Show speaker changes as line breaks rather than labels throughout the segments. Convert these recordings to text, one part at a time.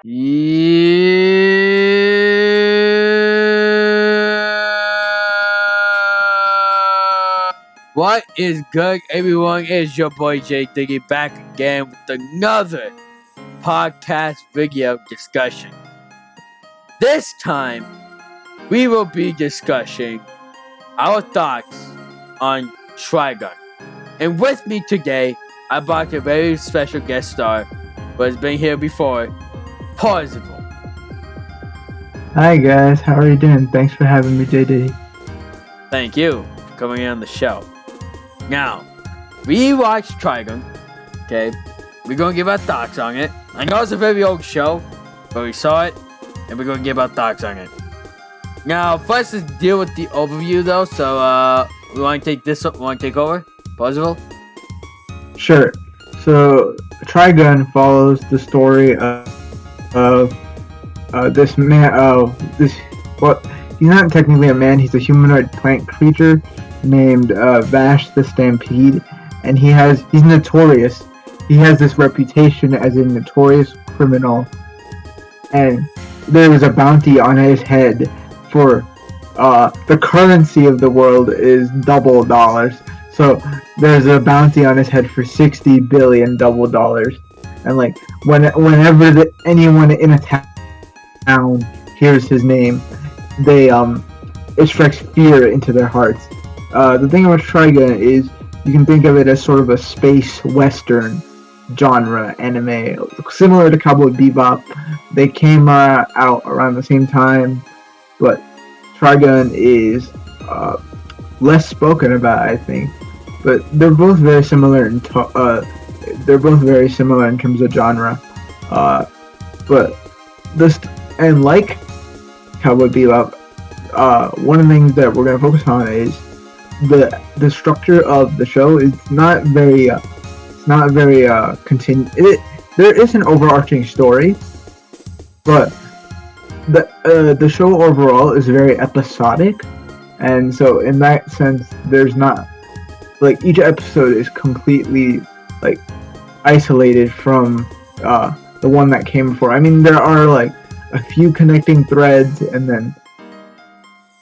Yeah. What is good, everyone? It's your boy Jay Diggy back again with another podcast video discussion. This time, we will be discussing our thoughts on Trigun. And with me today, I brought a very special guest star who has been here before, Parzival.
Hi guys, how are you doing? Thanks for having me, JD.
Thank you for coming on the show. Now, we watched Trigun, okay? We're gonna give our thoughts on it. I know it's a very old show, but we saw it, and we're gonna give our thoughts on it. Now, first let's deal with the overview though, so we wanna take over? Parzival?
Sure. So, Trigun follows the story of this man. He's not technically a man. He's a humanoid plant creature named Vash the Stampede, and he's notorious. He has this reputation as a notorious criminal, and there is a bounty on his head for the currency of the world is double dollars. So there's a bounty on his head for 60 billion double dollars, and like whenever anyone in a town hears his name, it strikes fear into their hearts. The thing about Trigun is you can think of it as sort of a space western genre anime, similar to Cowboy Bebop. They came out around the same time, but Trigun is less spoken about, I think. But they're both very similar in terms of genre. But like Cowboy Bebop, one of the things that we're gonna focus on is the structure of the show is not very there is an overarching story, but the show overall is very episodic, and so in that sense there's not like each episode is completely like isolated from the one that came before. I mean, there are like a few connecting threads, and then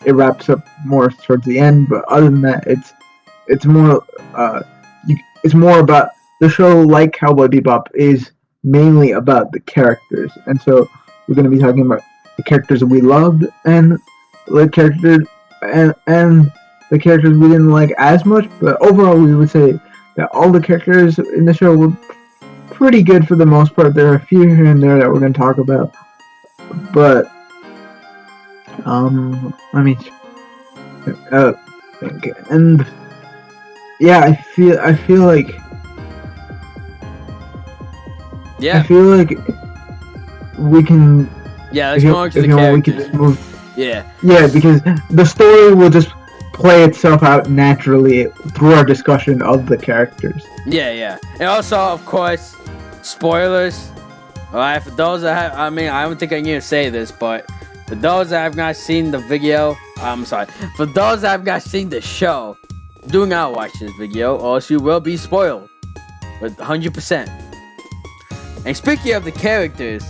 it wraps up more towards the end. But other than that, it's more about the show. Like Cowboy Bebop is mainly about the characters, and so we're going to be talking about the characters we loved and the characters and the characters we didn't like as much. But overall, we would say that all the characters in the show were pretty good for the most part. There are a few here and there that we're going to talk about, but let me think. And yeah, I feel like we can.
Yeah, let's go on to the characters. We can just move. Yeah,
because the story will just play itself out naturally through our discussion of the characters.
Yeah. And also, of course, spoilers. Alright, for those that I don't think I need to say this, but for those that have not seen the video, for those that have not seen the show, do not watch this video, or else you will be spoiled with 100%. And speaking of the characters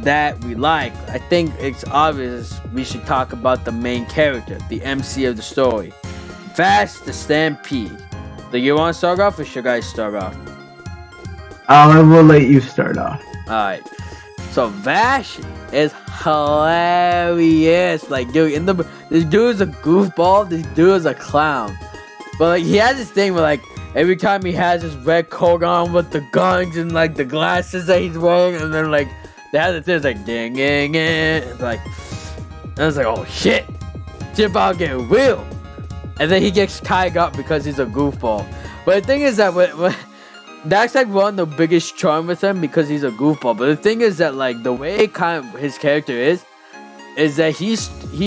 that we like, I think it's obvious we should talk about the main character, the MC of the story, Vash the Stampede. Do you want to start off, or should I start off?
I will let you start off.
Alright. So Vash is hilarious. Like, dude, this dude is a goofball. This dude is a clown. But like, he has this thing where like every time he has his red coat on with the guns and like the glasses that he's wearing, and then like they have the thing like ding ding ding. It's like, and it's like, oh shit, shit about getting real. And then he gets tied up because he's a goofball. But the thing is that that's like one of the biggest charm with him, because he's a goofball. But the thing is that like the way kind of his character is that he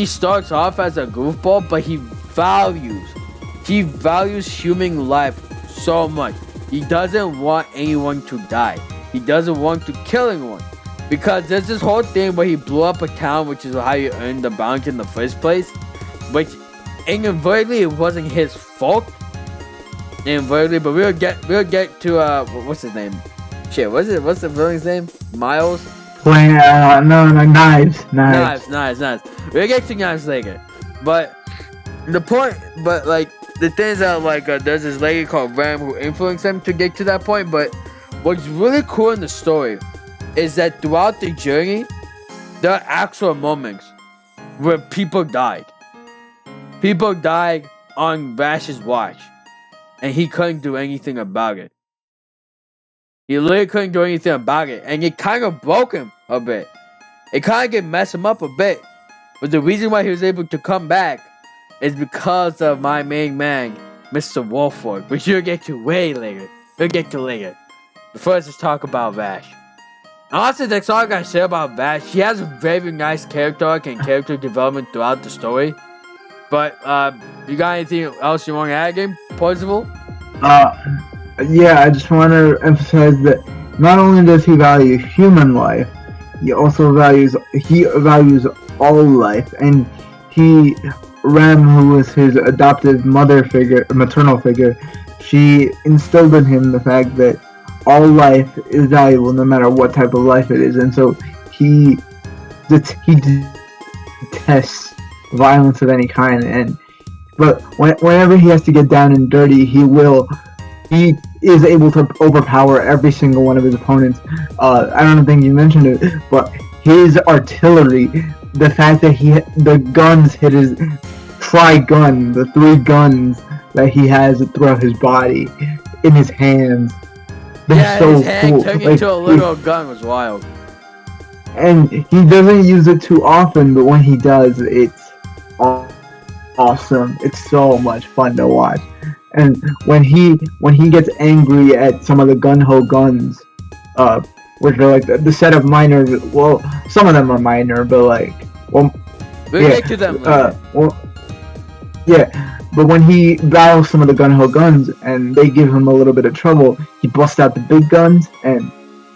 starts off as a goofball, but he values human life so much. He doesn't want anyone to die. He doesn't want to kill anyone, because there's this whole thing where he blew up a town, which is how you earned the bounty in the first place, which inadvertently it wasn't his fault. Inadvertently, but we'll get to what's his name? Shit, what's the villain's name? Miles?
Playing, no, knives.
Knives. We'll get to knives later. But the point, the things that there's this lady called Ram who influenced them to get to that point. But what's really cool in the story is that throughout the journey, there are actual moments where people died. People died on Vash's watch, and he couldn't do anything about it. He literally couldn't do anything about it, and it kind of broke him a bit. It kind of messed him up a bit. But the reason why he was able to come back is because of my main man, Mr. Wolfwood, which you'll get to way later. But first, let's talk about Vash. Honestly, that's all I gotta say about Vash. She has a very nice character arc and character development throughout the story. But, you got anything else you want to add, game, Parzival?
Yeah, I just want to emphasize that not only does he value human life, he also values all life, and Ram, who was his adoptive maternal figure, she instilled in him the fact that all life is valuable no matter what type of life it is, and so he detests violence of any kind, but whenever he has to get down and dirty, he is able to overpower every single one of his opponents. I don't think you mentioned it, but his artillery, the fact that the guns hit his Trigun, the 3 guns that he has throughout his body, in his hands.
Yeah, so his hand cool. Turning into a little gun was wild.
And he doesn't use it too often, but when he does, it's awesome. It's so much fun to watch. And when he gets angry at some of the gun-ho guns, which are the set of minor, well, some of them are minor, but
we'll get to them later.
But when he battles some of the gun-ho guns and they give him a little bit of trouble, he busts out the big guns and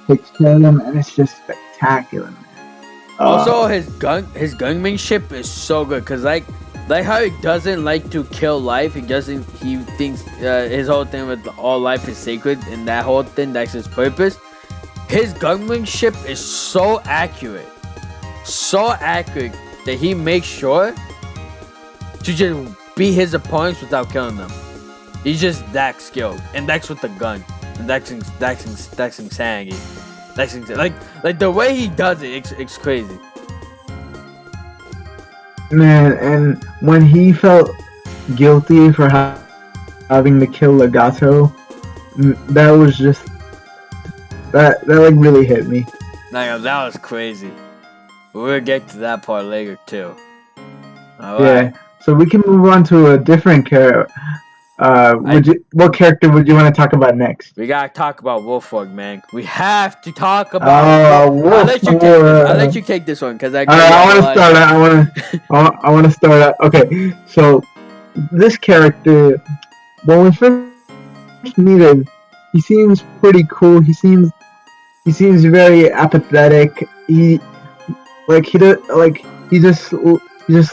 takes care of them, and it's just spectacular, man.
Also, his gunmanship is so good, because like how he doesn't like to kill life. He thinks his whole thing with all life is sacred, and that whole thing, that's his purpose. His gunmanship is so accurate that he makes sure to just beat his opponents without killing them. He's just that skilled, and that's with the gun, and that's insanity. Like the way he does it, it's crazy.
Man, and when he felt guilty for having to kill Legato, that was just that really hit me.
That was crazy. We'll get to that part later too. All
yeah,
right.
So we can move on to a different character. What character would you want to talk about next?
We gotta talk about Wolfwood, man. We have to talk about. I'll let you take this one, because I
want to start out. Okay, so this character, when we first meet him, he seems pretty cool. He seems very apathetic. He's just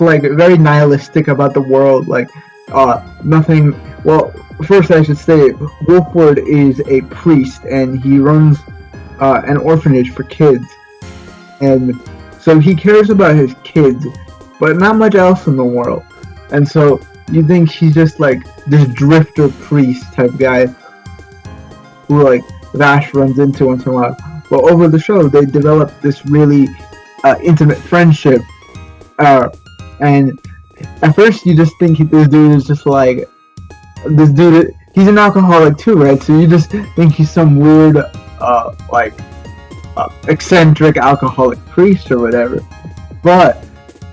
very nihilistic about the world. Nothing. Well, first I should say, Wolfwood is a priest, and he runs an orphanage for kids, and so he cares about his kids, but not much else in the world. And so you think he's just this drifter priest type guy who Vash runs into once in a while. But over the show, they develop this really intimate friendship, and at first you just think this dude is just this dude. He's an alcoholic too, right? So you just think he's some weird, eccentric alcoholic priest or whatever. But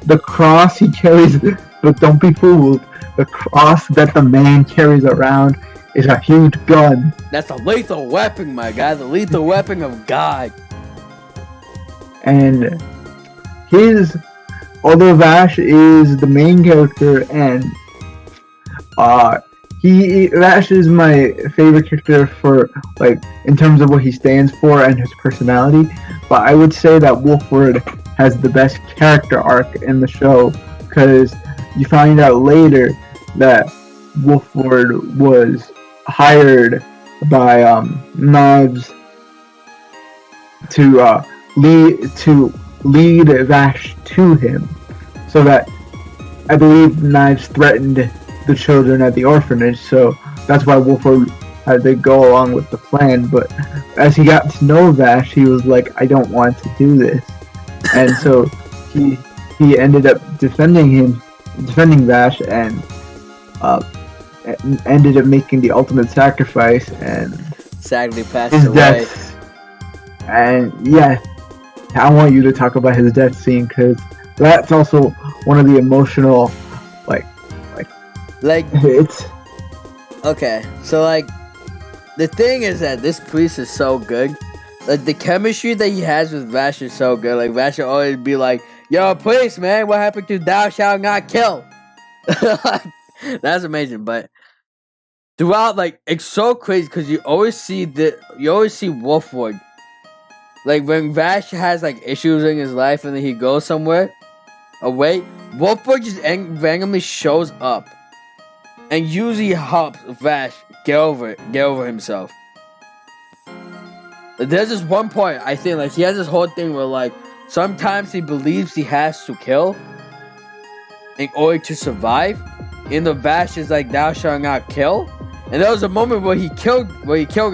the cross he carries, but don't be fooled, the cross that the man carries around is a huge gun.
That's a lethal weapon, my guy. The lethal weapon of God.
And although Vash is the main character, and Vash is my favorite character for in terms of what he stands for and his personality, but I would say that Wolfwood has the best character arc in the show, because you find out later that Wolfwood was hired by Nobbs to lead Vash to him, so that I believe Knives threatened the children at the orphanage. So that's why Wolfwood had to go along with the plan. But as he got to know Vash, he was like, "I don't want to do this," and so he ended up defending Vash, and ended up making the ultimate sacrifice, and
sadly passed
his
away.
death. And yeah, I want you to talk about his death scene, because that's also one of the emotional, like it's
okay. So like, the thing is that this priest is so good. Like the chemistry that he has with Vash is so good. Like Vash will always be like, "Yo, priest, man, what happened to thou shalt not kill?" That's amazing. But throughout, like, it's so crazy because you always see Wolfwood. Like when Vash has like issues in his life and then he goes somewhere away, Wolfwood just randomly shows up and usually helps Vash get over himself. Like, there's this one point, I think, like, he has this whole thing where, like, sometimes he believes he has to kill in order to survive. And the Vash is like, "Thou shalt not kill." And there was a moment where he killed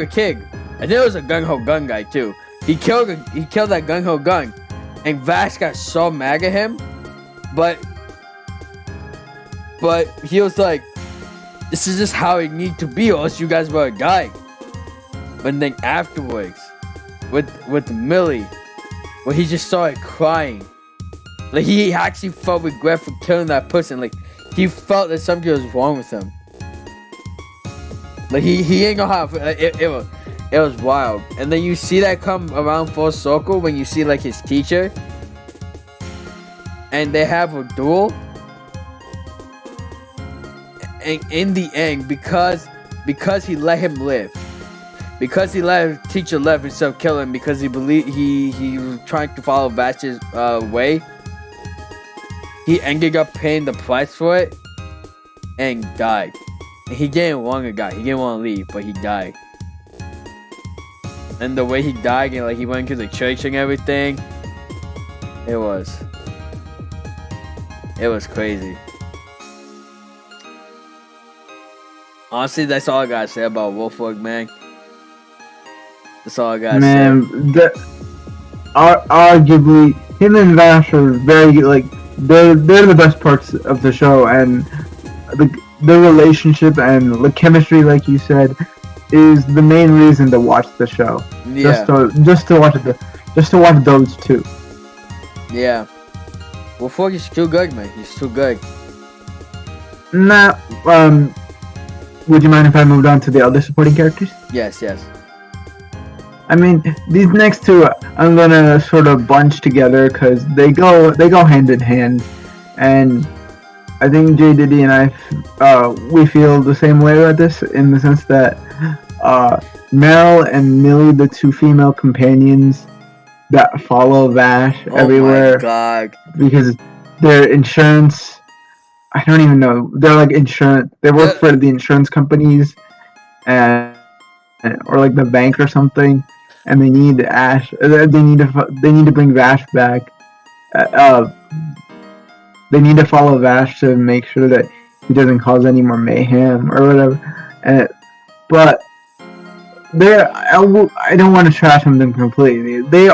a kid. And there was a gung-ho gun guy too. He killed that gung-ho gun. And Vash got so mad at him. But he was like, "This is just how it need to be, or else you guys were dying." But then afterwards, with Milly, where he just started crying. Like, he actually felt regret for killing that person. Like, he felt that something was wrong with him. Like, he ain't gonna have it was wild. And then you see that come around full circle when you see, like, his teacher, and they have a duel. And in the end, because he let him live, because he let his teacher live instead of kill him, because he believed he was trying to follow Vash's way, he ended up paying the price for it and died. And he didn't want to die. He didn't want to leave, but he died. And the way he died, and like he went to the church and everything, it was crazy. Honestly, that's all I gotta say about Wolfwood, man. That's all I gotta say.
Man, arguably, him and Vash are very, like, they're the best parts of the show, and the relationship and the chemistry, like you said, is the main reason to watch the show.
Yeah.
Just to watch those two.
Yeah. Wolfwood is too good, man. He's too good.
Now, would you mind if I moved on to the other supporting characters?
Yes.
I mean, these next two I'm gonna sort of bunch together because they go hand in hand, and I think J Diddy and I we feel the same way about this, in the sense that Meryl and Milly, the two female companions that follow Vash everywhere.
Oh my god!
Because their insurance. I don't even know. They're like insurance. They work for the insurance companies, or like the bank or something, and they need Ash. They need to bring Vash back. They need to follow Vash to make sure that he doesn't cause any more mayhem or whatever. But I don't want to trash them completely. They're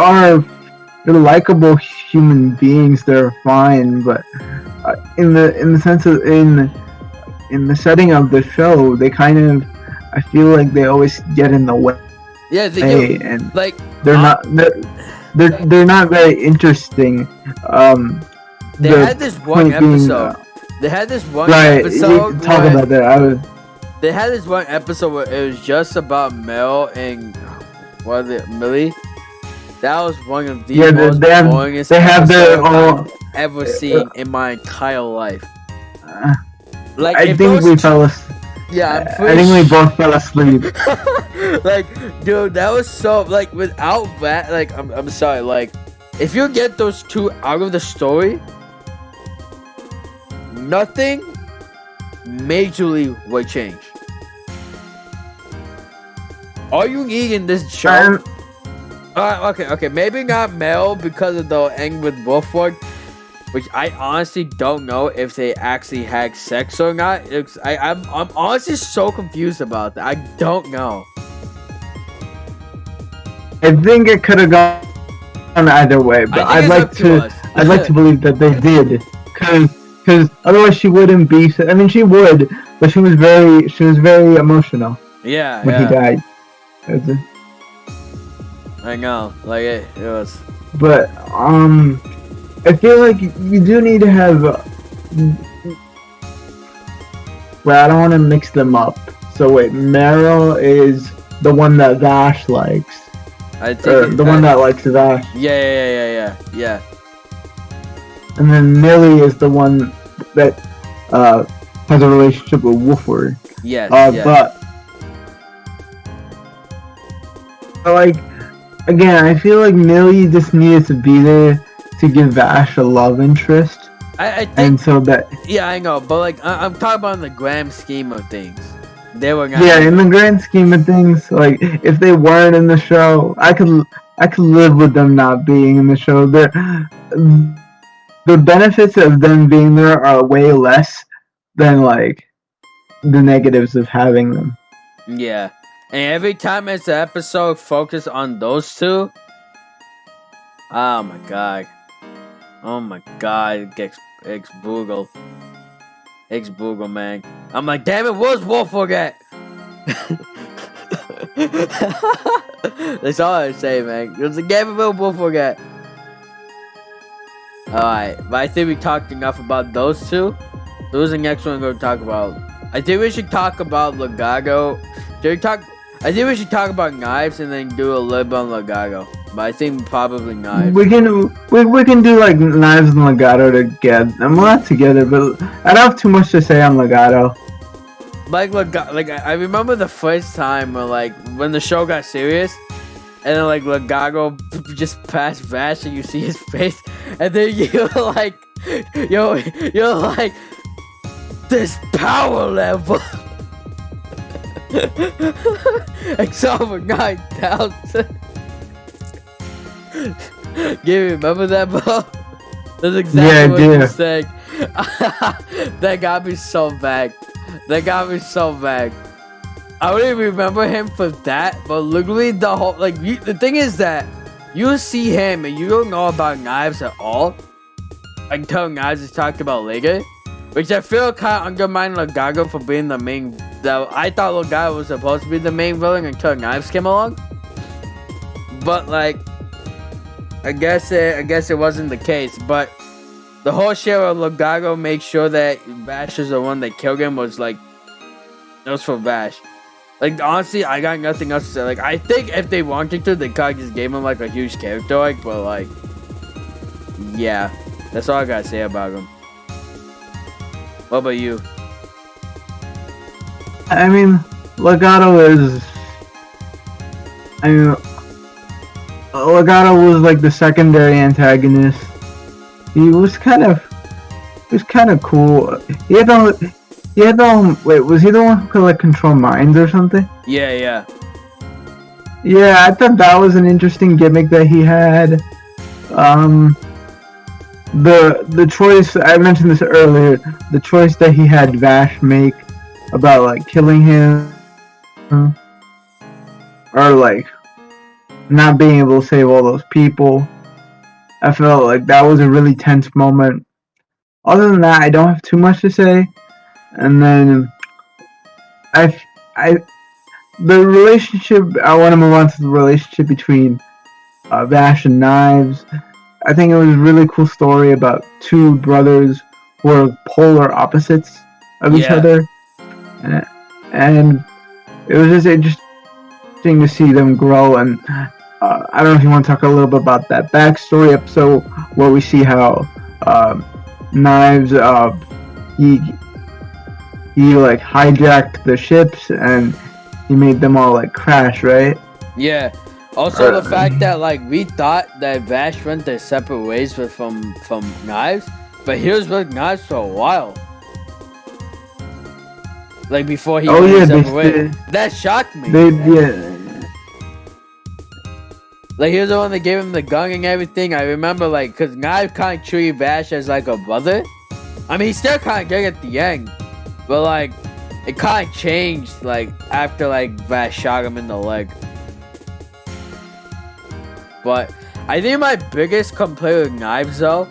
likable human beings. They're fine, but in the sense of in the setting of the show, they kind of, I feel like they always get in the way.
Yeah, they do.
And
like
they're not very interesting.
They had this one episode. They had this one episode.
Talk about that.
They had this one episode where it was just about Mel and Milly. That was one of the most boringest episodes I've ever seen in my entire life. Like,
I think we fell asleep.
Yeah,
I think we both fell asleep.
Like, dude, that was so, like, without that, like, I'm sorry, like, if you get those two out of the story, nothing majorly would change. All you need in this show Okay. Maybe not Meryl because of the end with Wolfwood, which I honestly don't know if they actually had sex or not. I'm honestly so confused about that. I don't know.
I think it could have gone either way, but I'd like to believe that they did, because otherwise she wouldn't be. I mean, she would, but she was very emotional.
Yeah.
When he died.
I know, like it was.
But I feel like you do need to have. Well, I don't want to mix them up. So wait, Meryl is the one that Vash likes.
I think
the one that likes Vash.
Yeah.
And then Milly is the one that has a relationship with Wolfwood.
Yes.
But like, again, I feel like Milly just needed to be there to give Vash a love interest.
I think,
and so that.
Yeah, I know, but like I'm talking about in the grand scheme of things. They were not.
Yeah, in the grand scheme of things, like if they weren't in the show, I could live with them not being in the show. The benefits of them being there are way less than like the negatives of having them.
Yeah, and every time it's an episode focused on those two, oh my god, X-Boogle, man. I'm like, damn it, where's Wolfwood at? That's all I say, man. It was a game of Wolfwood at. Alright, but I think we talked enough about those two. Who's the next one we're going to talk about? I think we should talk about Legato. I think we should talk about knives and then do a little bit on Legato. But I think probably knives. We can
do like knives and Legato together. I'm not together, but I don't have too much to say on Legato.
Like I remember the first time when the show got serious, and then like Legato just passed Vash and you see his face, and then you're like, you're like, this power level. It's over 9,000. You remember that, bro? That's exactly what you said. That got me so bad. I don't even remember him for that, but literally the whole the thing is that you see him and you don't know about knives at all until Knives is talked about later, which I feel kind of undermined Legato for being the main. I thought Legato was supposed to be the main villain until Knives came along, but like. I guess it wasn't the case, but the whole shit of Legato make sure that Vash is the one that killed him was like, it was for Vash. Like honestly, I got nothing else to say. Like I think if they wanted to, they could just gave him like a huge character arc, but like, yeah, that's all I gotta say about him. What about you?
I mean, Legato is. Legato was like the secondary antagonist. He was kind of cool. He had wait, was he the one who could like control minds or something?
Yeah.
Yeah, I thought that was an interesting gimmick that he had. The choice, I mentioned this earlier, the choice that he had Vash make about like killing him or like not being able to save all those people. I felt like that was a really tense moment. Other than that, I don't have too much to say. And then the relationship, I want to move on to the relationship between Vash and Knives. I think it was a really cool story about two brothers who are polar opposites of each other. And it was just interesting to see them grow. And I don't know if you want to talk a little bit about that backstory episode where we see how Knives he like hijacked the ships and he made them all like crash, right?
Yeah. Also the fact that like we thought that Vash went their separate ways from Knives, but he was with Knives for a while. Like before he went his separate ways. That shocked me. Like, he was the one that gave him the gun and everything. I remember, like, because Knives kind of treated Vash as, like, a brother. I mean, he still kind of good at the end. But, like, it kind of changed, like, after, like, Vash shot him in the leg. But I think my biggest complaint with Knives, though,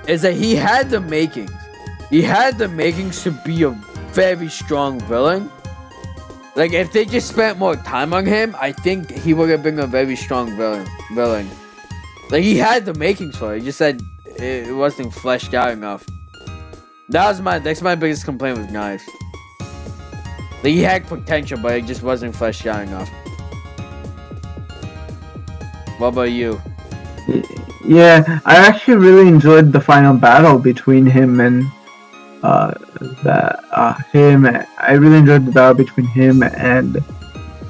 is that he had the makings. He had the makings to be a very strong villain. Like, if they just spent more time on him, I think he would have been a very strong villain. Like, he had the makings for it. He just said it wasn't fleshed out enough. That's my biggest complaint with Knives. Like, he had potential, but it just wasn't fleshed out enough. What about you?
Yeah, I actually really enjoyed the final battle between him and I really enjoyed the battle between him and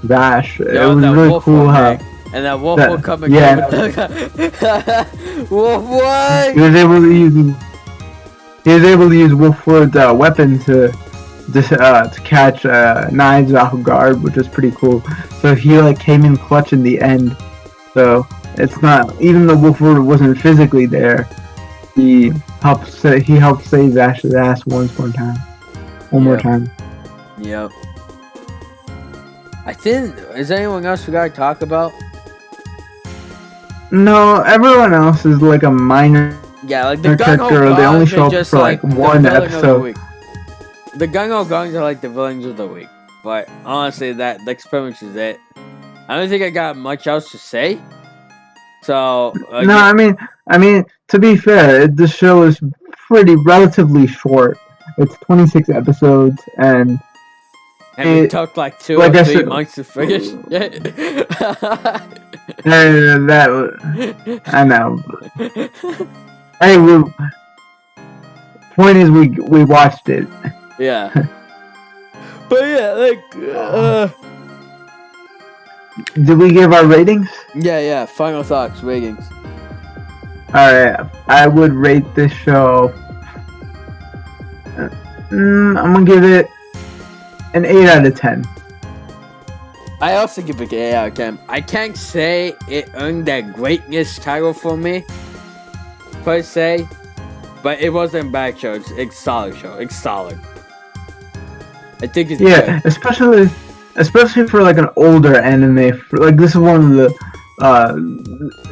Vash. It was really cool how.
And that Wolfwood coming.
Yeah.
Wolfwood.
He was able to use Wolfwood's weapon to catch Knives off guard, which was pretty cool. So he like came in clutch in the end. So it's not, even though Wolfwood wasn't physically there, he helped save Vash's ass one more time.
Yep. I think, is anyone else we gotta talk about?
No, everyone else is like a minor.
Yeah, like the
character. They only show up for like one episode.
The Gung-Ho Gungs are like the villains of the week. But honestly, that's pretty much it. I don't think I got much else to say. So
no, I mean, to be fair, the show is relatively short. It's 26 episodes, and
it took like 2 or 3 months to finish.
I know. Hey, point is, we watched it.
Yeah. But yeah, like.
Did we give our ratings?
Yeah. Final thoughts, ratings.
Alright, I would rate this show. I'm gonna give it an 8 out of 10.
I also give it an 8 out of 10. I can't say it earned that greatness title for me, per se, but it wasn't a bad show. It's a solid show. It's solid. I think it's good.
Especially for like an older anime. Like, this is one of the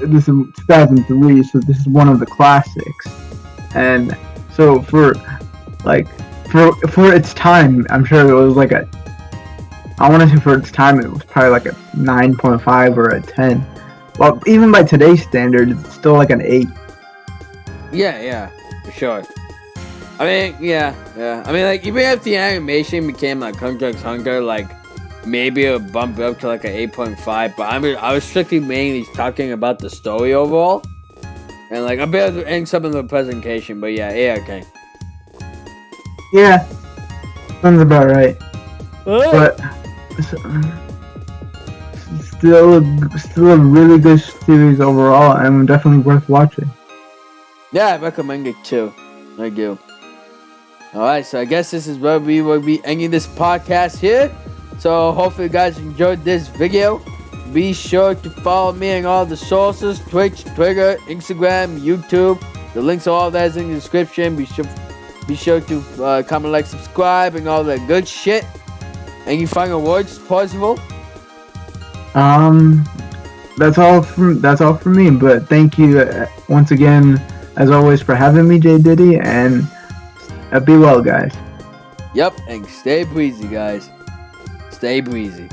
this is 2003, so this is one of the classics. And so for its time, I'm sure it was like I want to say for its time it was probably like a 9.5 or a 10. Well, even by today's standards, it's still like an 8.
Yeah, for sure. I mean, yeah. I mean, like, even if the animation became like Hunter x Hunter, like, maybe it'll bump it up to like an 8.5, but I was strictly mainly talking about the story overall. And like, I'll be able to end some of the presentation, but yeah, okay.
Yeah, sounds about right. But still a really good series overall, and definitely worth watching.
Yeah, I recommend it too. I do. Alright, so I guess this is where we will be ending this podcast here. So hopefully you guys enjoyed this video. Be sure to follow me on all the sources: Twitch, Twitter, Instagram, YouTube. The links to all that is in the description. Be sure to comment, like, subscribe, and all that good shit. Any final words, Parzival?
That's all from me. But thank you once again, as always, for having me, J Diddy, and be well, guys.
Yep, and stay breezy, guys. Stay breezy.